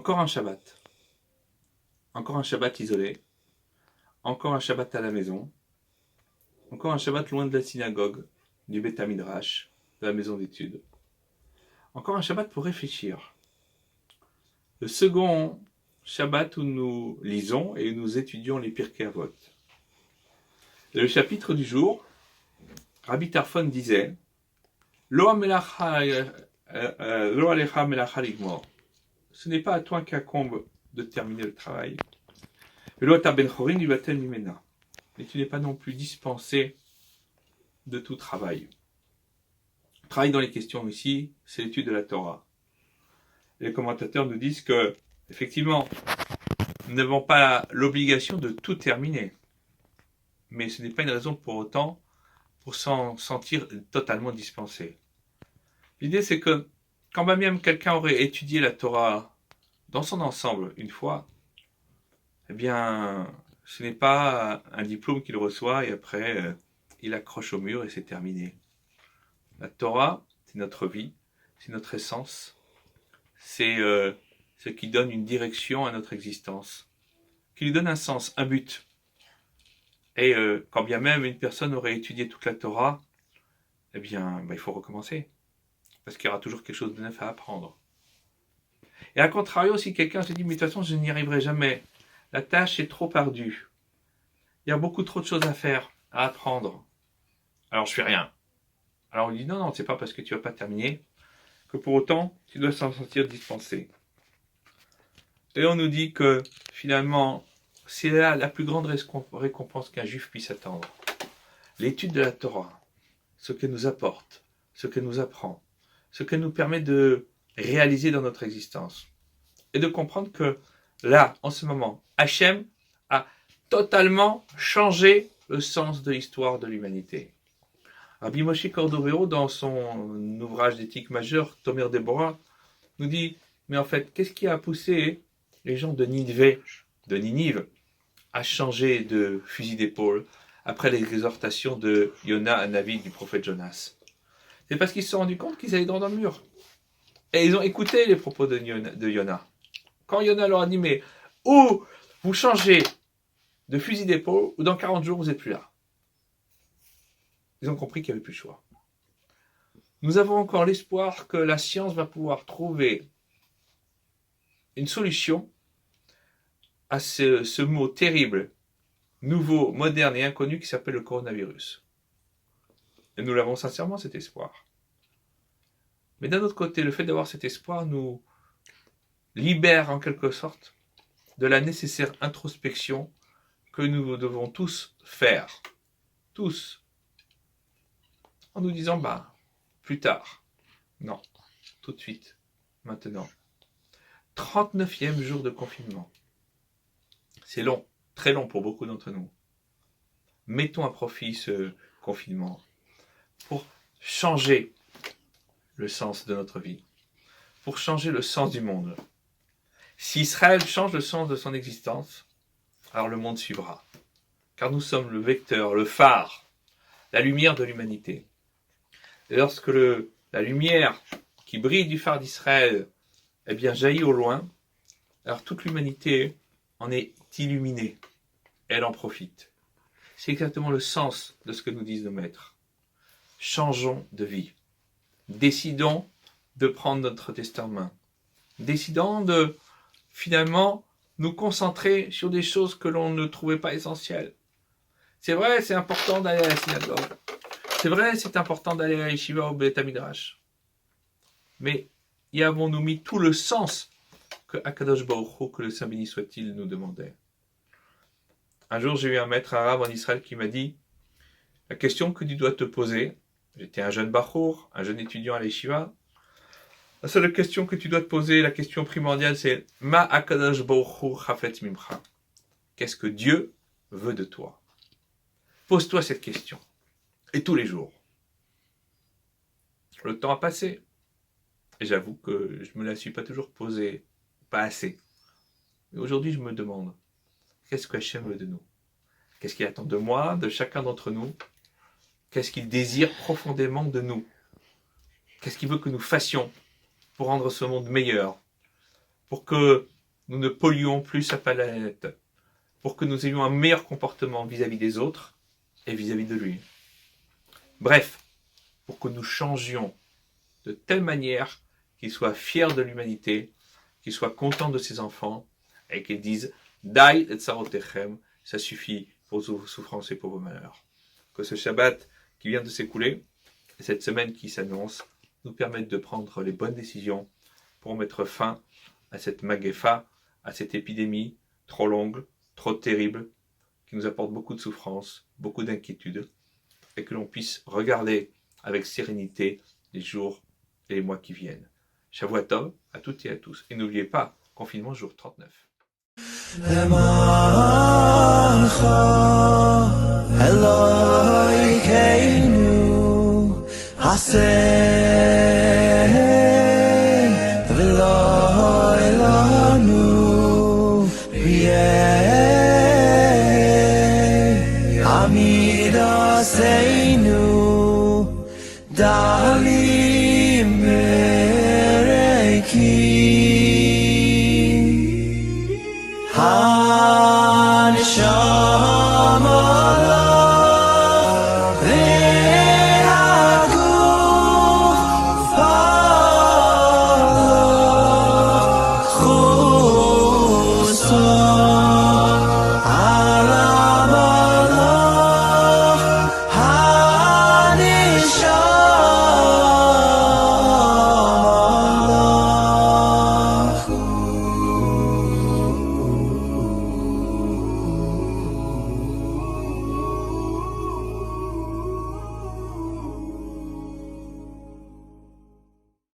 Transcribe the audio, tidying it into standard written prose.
Encore un Shabbat. Encore un Shabbat isolé. Encore un Shabbat à la maison. Encore un Shabbat loin de la synagogue, du Beth Midrash, de la maison d'études. Encore un Shabbat pour réfléchir. Le second Shabbat où nous lisons et où nous étudions les Pirkei Avot. Le chapitre du jour, Rabbi Tarfon disait Lo alecha melacha ligmor. Ce n'est pas à toi qu'incombe de terminer le travail. Lo ata ben chorin libatel mimena. Mais tu n'es pas non plus dispensé de tout travail. Le travail dans les questions ici, c'est l'étude de la Torah. Les commentateurs nous disent que, effectivement, nous n'avons pas l'obligation de tout terminer. Mais ce n'est pas une raison pour autant pour s'en sentir totalement dispensé. L'idée, c'est que, quand même quelqu'un aurait étudié la Torah dans son ensemble une fois, eh bien, ce n'est pas un diplôme qu'il reçoit et après, il accroche au mur et c'est terminé. La Torah, c'est notre vie, c'est notre essence, c'est ce qui donne une direction à notre existence, qui lui donne un sens, un but. Et quand bien même une personne aurait étudié toute la Torah, eh bien, il faut recommencer. Parce qu'il y aura toujours quelque chose de neuf à apprendre. Et à contrario, si quelqu'un se dit, mais de toute façon, je n'y arriverai jamais. La tâche est trop ardue. Il y a beaucoup trop de choses à faire, à apprendre. Alors je fais rien. Alors on dit, non, c'est pas parce que tu vas pas terminer que pour autant, tu dois s'en sentir dispensé. Et on nous dit que, finalement, c'est là la plus grande récompense qu'un juif puisse attendre. L'étude de la Torah, ce qu'elle nous apporte, ce qu'elle nous apprend, ce qu'elle nous permet de réaliser dans notre existence. Et de comprendre que là, en ce moment, Hachem a totalement changé le sens de l'histoire de l'humanité. Rabbi Moshe Cordovero, dans son ouvrage d'éthique majeure, Tomer Deborah, nous dit, mais en fait, qu'est-ce qui a poussé les gens de Ninive, à changer de fusil d'épaule après l'exhortation de Yona à Navi du prophète Jonas? C'est parce qu'ils se sont rendus compte qu'ils allaient droit dans le mur. Et ils ont écouté les propos de Yona. Quand Yona leur a dit, mais ou vous changez de fusil d'épaule, ou dans 40 jours, vous n'êtes plus là. Ils ont compris qu'il n'y avait plus de choix. Nous avons encore l'espoir que la science va pouvoir trouver une solution à ce mot terrible, nouveau, moderne et inconnu qui s'appelle le coronavirus. Et nous l'avons sincèrement, cet espoir. Mais d'un autre côté, le fait d'avoir cet espoir nous libère en quelque sorte de la nécessaire introspection que nous devons tous faire. Tous. En nous disant, plus tard. Non. Tout de suite. Maintenant. 39e jour de confinement. C'est long. Très long pour beaucoup d'entre nous. Mettons à profit ce confinement pour changer le sens de notre vie. Pour changer le sens du monde. Si Israël change le sens de son existence, alors le monde suivra. Car nous sommes le vecteur, le phare, la lumière de l'humanité. Et lorsque la lumière qui brille du phare d'Israël jaillit au loin, alors toute l'humanité en est illuminée. Elle en profite. C'est exactement le sens de ce que nous disent nos maîtres. Changeons de vie. Décidons de prendre notre destin en main. Décidons de, finalement, nous concentrer sur des choses que l'on ne trouvait pas essentielles. C'est vrai, c'est important d'aller à la synagogue. C'est vrai, c'est important d'aller à la yeshiva au Beth Midrash. Mais y avons-nous mis tout le sens que Akadosh Baruch Hu, que le Saint béni soit-il, nous demandait? Un jour, j'ai eu un maître arabe en Israël qui m'a dit « La question que tu dois te poser, j'étais un jeune bachour, un jeune étudiant à la yeshiva, la seule question que tu dois te poser, la question primordiale, c'est « Ma Akadosh Baruch Hu chafetz mimcha » Qu'est-ce que Dieu veut de toi? Pose-toi cette question. Et tous les jours. Le temps a passé. Et j'avoue que je ne me la suis pas toujours posée. Pas assez. Mais aujourd'hui, je me demande, qu'est-ce que Hachem veut de nous? Qu'est-ce qu'il attend de moi, de chacun d'entre nous? Qu'est-ce qu'il désire profondément de nous? Qu'est-ce qu'il veut que nous fassions pour rendre ce monde meilleur? Pour que nous ne polluons plus sa planète, pour que nous ayons un meilleur comportement vis-à-vis des autres et vis-à-vis de lui. Bref, pour que nous changions de telle manière qu'il soit fier de l'humanité, qu'il soit content de ses enfants et qu'il dise « Dai et tsarotechem », ça suffit pour vos souffrances et pour vos malheurs. Que ce Shabbat qui vient de s'écouler et cette semaine qui s'annonce nous permettent de prendre les bonnes décisions pour mettre fin à cette magefa, à cette épidémie trop longue, trop terrible, qui nous apporte beaucoup de souffrance, beaucoup d'inquiétude, et que l'on puisse regarder avec sérénité les jours et les mois qui viennent. Shavua Tov à toutes et à tous. Et n'oubliez pas, confinement jour 39. Hanishah